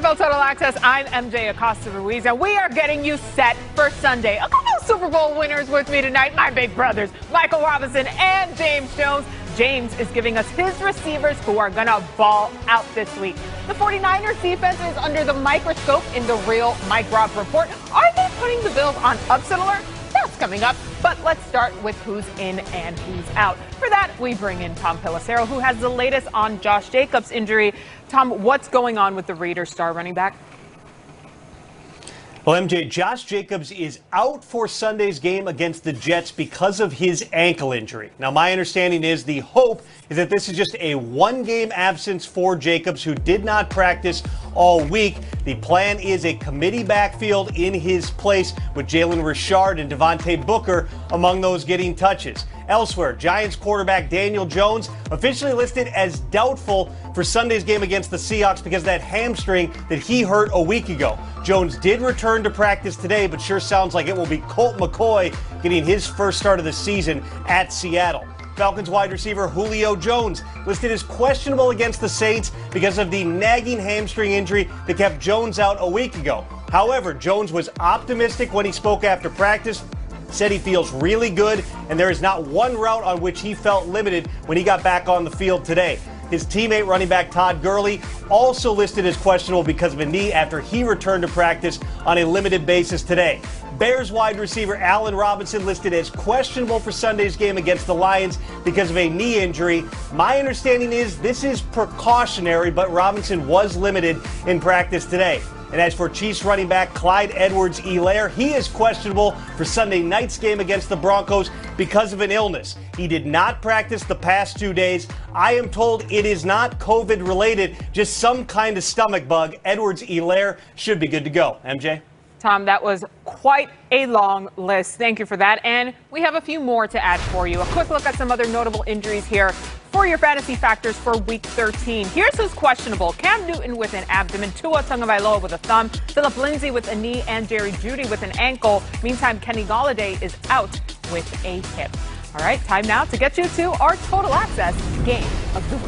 NFL Total Access. I'm MJ Acosta-Ruiz, and we are getting you set for Sunday. A couple of Super Bowl winners with me tonight, my big brothers, Michael Robinson and James Jones. James is giving us his receivers who are going to ball out this week. The 49ers defense is under the microscope in the Real Mike Robb report. Are they putting the Bills on upset alert? That's coming up, but let's start with who's in and who's out. For that, we bring in Tom Pelissero, who has the latest on Josh Jacobs' injury. Tom, what's going on with the Raiders star running back? Well, MJ, Josh Jacobs is out for Sunday's game against the Jets because of his ankle injury. Now, my understanding is the hope is that this is just a one-game absence for Jacobs, who did not practice all week. The plan is a committee backfield in his place with Jalen Richard and Devontae Booker among those getting touches. Elsewhere, Giants quarterback Daniel Jones officially listed as doubtful for Sunday's game against the Seahawks because of that hamstring that he hurt a week ago. Jones did return to practice today, but sure sounds like it will be Colt McCoy getting his first start of the season at Seattle. Falcons wide receiver Julio Jones listed as questionable against the Saints because of the nagging hamstring injury that kept Jones out a week ago. However, Jones was optimistic when he spoke after practice, said he feels really good, and there is not one route on which he felt limited when he got back on the field today. His teammate running back Todd Gurley also listed as questionable because of a knee after he returned to practice on a limited basis today. Bears wide receiver Allen Robinson listed as questionable for Sunday's game against the Lions because of a knee injury. My understanding is this is precautionary, but Robinson was limited in practice today. And as for Chiefs running back Clyde Edwards-Helaire, he is questionable for Sunday night's game against the Broncos because of an illness. He did not practice the past 2 days. I am told it is not COVID-related, just some kind of stomach bug. Edwards-Helaire should be good to go. MJ? Tom, that was quite a long list. Thank you for that. And we have a few more to add for you. A quick look at some other notable injuries here for your fantasy factors for Week 13. Here's who's questionable. Cam Newton with an abdomen, Tua Tagovailoa with a thumb, Phillip Lindsay with a knee, and Jerry Jeudy with an ankle. Meantime, Kenny Golladay is out with a hip. All right, time now to get you to our Total Access Game of the Week.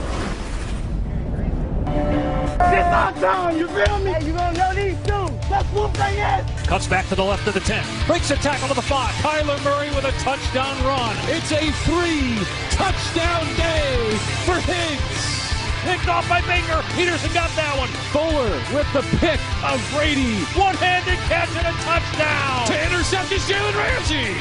This our time, you feel me? Hey, you gonna know these two. Let's whoop their ass. Cuts back to the left of the 10. Breaks a tackle to the 5. Kyler Murray with a touchdown run. It's a 3-touchdown day for Higgs. Picked off by Baker. Peterson got that one. Fuller with the pick of Brady. One-handed catch and a touchdown. To intercept is Jalen Ramsey.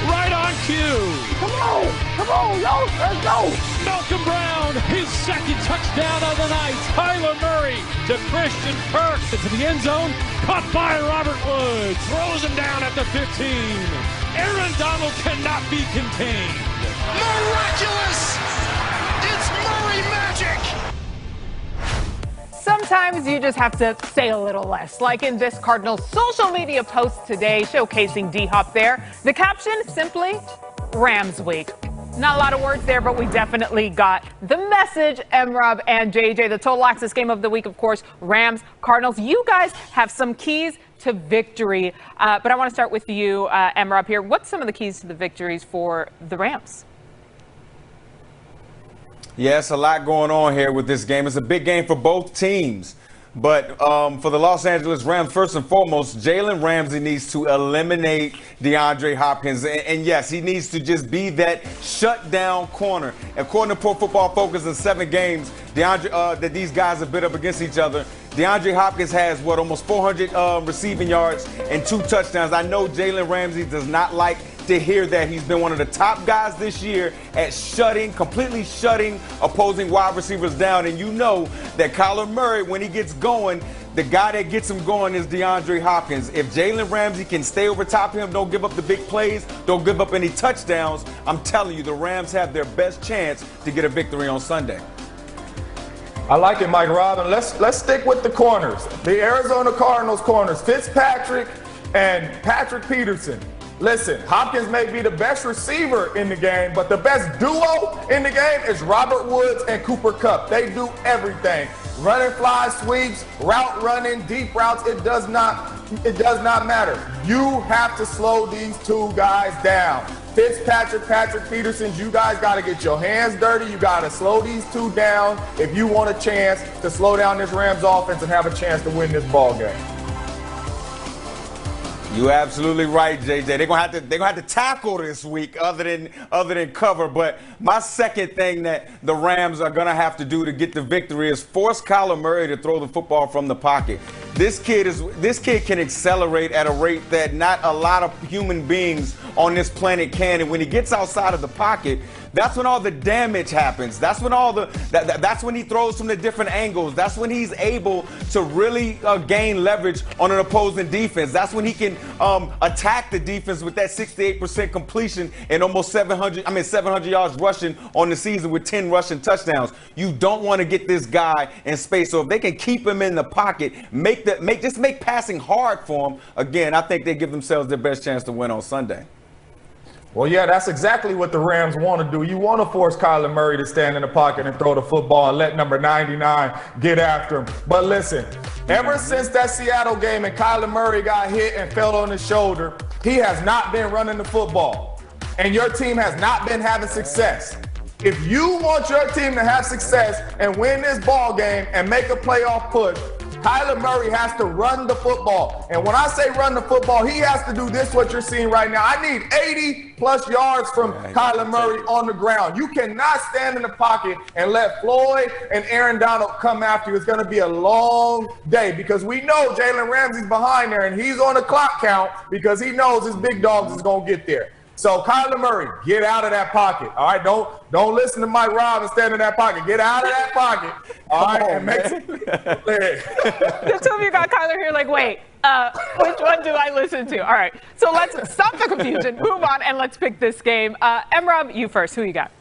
Right on cue. Come on, yo, let's go. Malcolm Brown, his second touchdown of the night. Kyler Murray to Christian Kirk into the end zone. Caught by Robert Woods. Throws him down at the 15. Aaron Donald cannot be contained. Miraculous! It's Murray magic! Sometimes you just have to say a little less, like in this Cardinals social media post today showcasing D-Hop there. The caption, simply, Rams Week. Not a lot of words there, but we definitely got the message. M-Rob and JJ, the Total Access Game of the Week, of course, Rams, Cardinals. You guys have some keys to victory, but I want to start with you, M-Rob, here. What's some of the keys to the victories for the Rams? Yeah, it's a lot going on here with this game. It's a big game for both teams. But for the Los Angeles Rams, first and foremost, Jalen Ramsey needs to eliminate DeAndre Hopkins. And yes, he needs to just be that shutdown corner. According to Pro Football Focus, in 7 games that these guys have been up against each other, DeAndre Hopkins has, almost 400 receiving yards and 2 touchdowns. I know Jalen Ramsey does not like to hear that. He's been one of the top guys this year at completely shutting opposing wide receivers down. And you know that Kyler Murray, when he gets going, the guy that gets him going is DeAndre Hopkins. If Jalen Ramsey can stay over top of him, don't give up the big plays, don't give up any touchdowns, I'm telling you, the Rams have their best chance to get a victory on Sunday. I like it, Mike Robin. Let's stick with the corners. The Arizona Cardinals corners, Fitzpatrick and Patrick Peterson. Listen, Hopkins may be the best receiver in the game, but the best duo in the game is Robert Woods and Cooper Kupp. They do everything. Running fly sweeps, route running, deep routes, it does not matter. You have to slow these two guys down. Fitzpatrick, Patrick Peterson, you guys got to get your hands dirty. You got to slow these two down if you want a chance to slow down this Rams offense and have a chance to win this ball game. You're absolutely right, JJ. They're gonna have to tackle this week, other than cover. But my second thing that the Rams are gonna have to do to get the victory is force Kyler Murray to throw the football from the pocket. This kid can accelerate at a rate that not a lot of human beings on this planet can. And when he gets outside of the pocket, that's when all the damage happens. That's when that's when he throws from the different angles. That's when he's able to really gain leverage on an opposing defense. That's when he can attack the defense with that 68% completion and almost 700 yards rushing on the season with 10 rushing touchdowns. You don't want to get this guy in space. So if they can keep him in the pocket, make passing hard for him, again, I think they give themselves their best chance to win on Sunday. Well, yeah, that's exactly what the Rams want to do. You want to force Kyler Murray to stand in the pocket and throw the football and let number 99 get after him. But listen, ever since that Seattle game and Kyler Murray got hit and fell on his shoulder, he has not been running the football. And your team has not been having success. If you want your team to have success and win this ball game and make a playoff push, Kyler Murray has to run the football. And when I say run the football, he has to do this, what you're seeing right now. I need 80-plus yards from Kyler Murray on the ground. You cannot stand in the pocket and let Floyd and Aaron Donald come after you. It's going to be a long day because we know Jalen Ramsey's behind there, and he's on the clock count because he knows his big dogs is going to get there. So Kyler Murray, get out of that pocket. All right, don't listen to Mike Robb and stand in that pocket. Get out of that pocket. All right, and make some play. The two of you got Kyler here like, wait, which one do I listen to? All right, so let's stop the confusion, move on, and let's pick this game. M-Rob, you first. Who you got?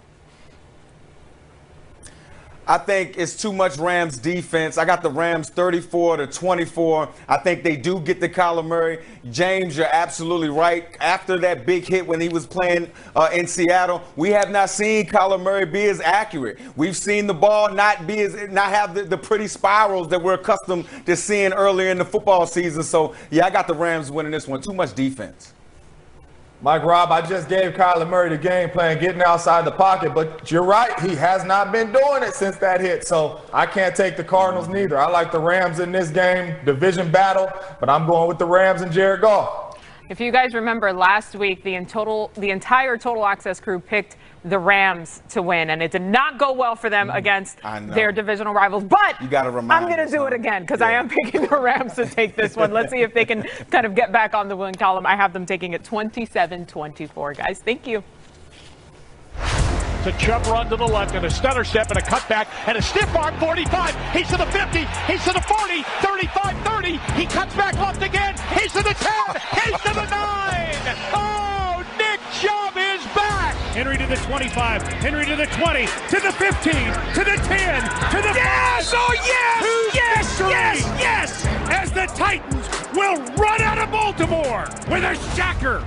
I think it's too much Rams defense. I got the Rams 34-24. I think they do get to Kyler Murray. James, you're absolutely right. After that big hit when he was playing in Seattle, we have not seen Kyler Murray be as accurate. We've seen the ball not have the pretty spirals that we're accustomed to seeing earlier in the football season. So, yeah, I got the Rams winning this one. Too much defense. Mike Robb, I just gave Kyler Murray the game plan, getting outside the pocket, but you're right. He has not been doing it since that hit, so I can't take the Cardinals neither. I like the Rams in this game, division battle, but I'm going with the Rams and Jared Goff. If you guys remember last week, the entire Total Access crew picked the Rams to win, and it did not go well for them against their divisional rivals. But you gotta I'm going to do it again because I am picking the Rams to take this one. Let's see if they can kind of get back on the win column. I have them taking it 27-24, guys. Thank you. It's a jump run to the left and a stutter step and a cutback and a stiff arm 45. He's to the 50. He's to the 40. 35, 30. He cuts back left again. He's to the 10. He's to the 9. Oh, Nick Chubb is back. Henry to the 25. Henry to the 20. To the 15. To the 10. To the 5. Oh, yes. Yes. Yes. Yes. As the Titans will run out of Baltimore with a shocker.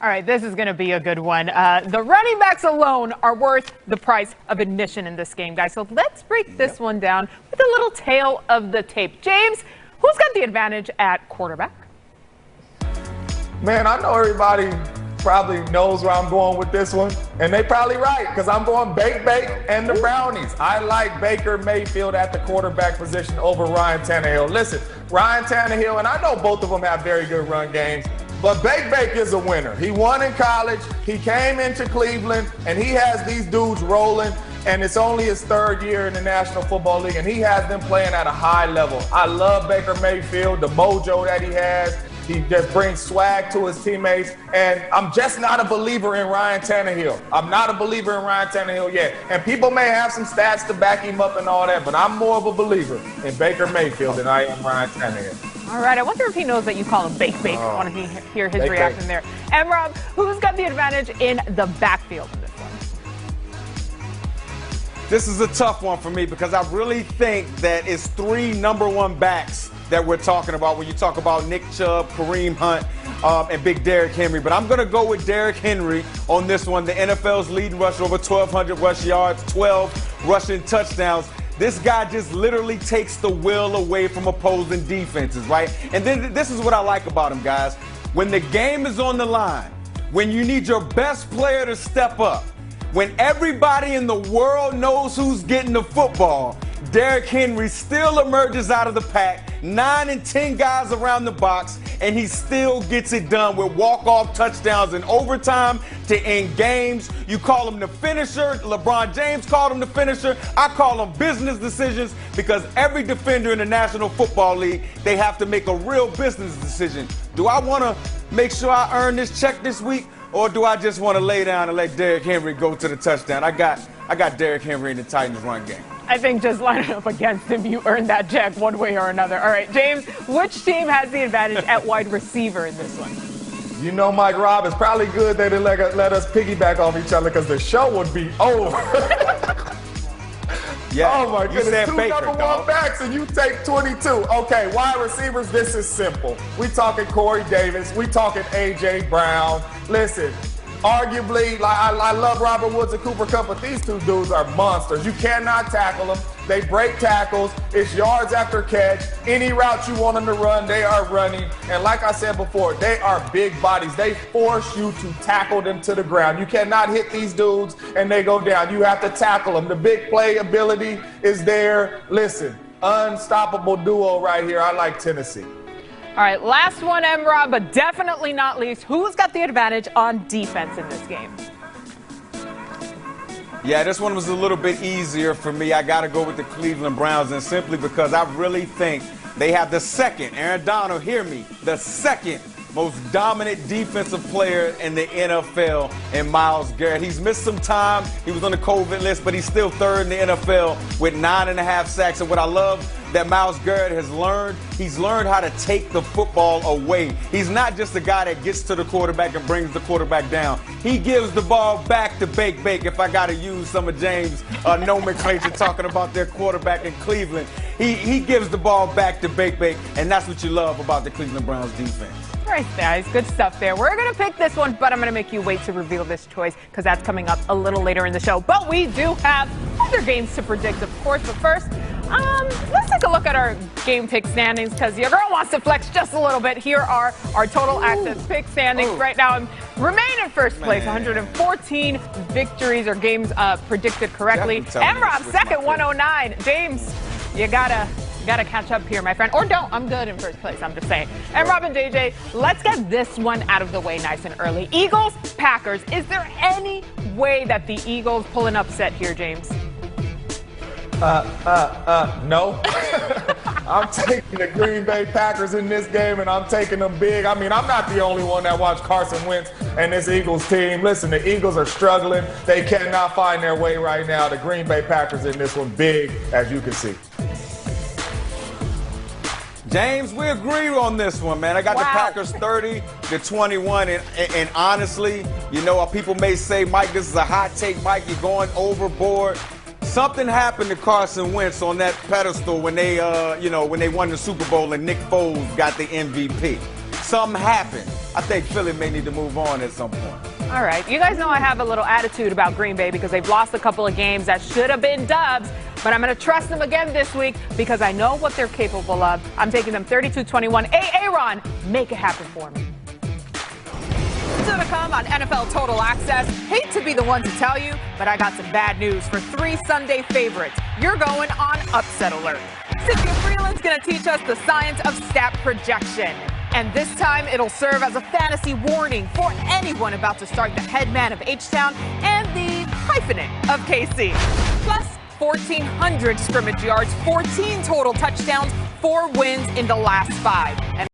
All right, this is going to be a good one. The running backs alone are worth the price of admission in this game, guys. So let's break this one down with a little tale of the tape. James, who's got the advantage at quarterback? Man, I know everybody probably knows where I'm going with this one, and they probably right because I'm going Bake and the Brownies. I like Baker Mayfield at the quarterback position over Ryan Tannehill. Listen, Ryan Tannehill, and I know both of them have very good run games, but Bake is a winner. He won in college. He came into Cleveland, and he has these dudes rolling, and it's only his third year in the National Football League, and he has them playing at a high level. I love Baker Mayfield, the mojo that he has. He just brings swag to his teammates, and I'm just not a believer in Ryan Tannehill. I'm not a believer in Ryan Tannehill yet, and people may have some stats to back him up and all that, but I'm more of a believer in Baker Mayfield than I am Ryan Tannehill. All right, I wonder if he knows that you call him Bake. I want to hear his reaction there. M-Rob, who's got the advantage in the backfield in this one? This is a tough one for me because I really think that it's three number one backs that we're talking about when you talk about Nick Chubb, Kareem Hunt, and Big Derrick Henry. But I'm going to go with Derrick Henry on this one. The NFL's leading rusher, over 1,200 rush yards, 12 rushing touchdowns. This guy just literally takes the will away from opposing defenses, right? And then this is what I like about him, guys. When the game is on the line, when you need your best player to step up, when everybody in the world knows who's getting the football, Derrick Henry still emerges out of the pack, 9 and 10 guys around the box, and he still gets it done with walk-off touchdowns in overtime to end games. You call him the finisher. LeBron James called him the finisher. I call them business decisions, because every defender in the National Football League, they have to make a real business decision. Do I want to make sure I earn this check this week, or do I just want to lay down and let Derrick Henry go to the touchdown? I got Derrick Henry in the Titans run game. I think just lining up against him, you earned that check one way or another. All right, James, which team has the advantage at wide receiver in this one? You know, Mike Rob, it's probably good they didn't let us piggyback off each other, because the show would be over. Yeah, oh, my goodness. You said Two Baker, number dog. one backs, and you take 22. Okay, wide receivers, this is simple. We talking Corey Davis. We talking A.J. Brown. Listen, arguably, like I love Robert Woods and Cooper Kupp, but these two dudes are monsters. You cannot tackle them. They break tackles. It's yards after catch. Any route you want them to run, they are running. And like I said before, they are big bodies. They force you to tackle them to the ground. You cannot hit these dudes and they go down. You have to tackle them. The big play ability is there. Listen, unstoppable duo right here. I like Tennessee. All right, last one, Rob, but definitely not least. Who's got the advantage on defense in this game? Yeah, this one was a little bit easier for me. I got to go with the Cleveland Browns, and simply because I really think they have the second, Aaron Donald, hear me, the second most dominant defensive player in the NFL in Myles Garrett. He's missed some time. He was on the COVID list, but he's still third in the NFL with 9.5 sacks. And what I love that Myles Garrett has learned, he's learned how to take the football away. He's not just a guy that gets to the quarterback and brings the quarterback down. He gives the ball back to Bake, if I got to use some of James' nomenclature talking about their quarterback in Cleveland. He gives the ball back to Bake, and that's what you love about the Cleveland Browns defense. All right, guys, good stuff there. We're going to pick this one, but I'm going to make you wait to reveal this choice, because that's coming up a little later in the show. But we do have other games to predict, of course. But first, let's take a look at our game pick standings, because your girl wants to flex just a little bit. Here are our total access pick standings. Right now, I remain in first place, 114 victories or games predicted correctly. Rob second, 109. James, you gotta catch up here, my friend. Or don't. I'm good in first place. I'm just saying. And Rob and JJ, let's get this one out of the way nice and early. Eagles, Packers. Is there any way that the Eagles pull an upset here, James? No. I'm taking the Green Bay Packers in this game, and I'm taking them big. I mean, I'm not the only one that watched Carson Wentz and this Eagles team. Listen, the Eagles are struggling. They cannot find their way right now. The Green Bay Packers in this one big, as you can see. James, we agree on this one, man. I got the Packers 30-21, and honestly, you know, people may say, Mike, this is a hot take. Mike, you're going overboard. Something happened to Carson Wentz on that pedestal when they, when they won the Super Bowl and Nick Foles got the MVP. Something happened. I think Philly may need to move on at some point. All right. You guys know I have a little attitude about Green Bay because they've lost a couple of games that should have been dubs, but I'm going to trust them again this week because I know what they're capable of. I'm taking them 32-21. Aaron, make it happen for me. Still to come on NFL Total Access. Hate to be the one to tell you, but I got some bad news for 3 Sunday favorites. You're going on upset alert. Cynthia Freeland's going to teach us the science of stat projection. And this time, it'll serve as a fantasy warning for anyone about to start the headman of H-Town and the hyphenate of KC. Plus, 1,400 scrimmage yards, 14 total touchdowns, 4 wins in the last 5. And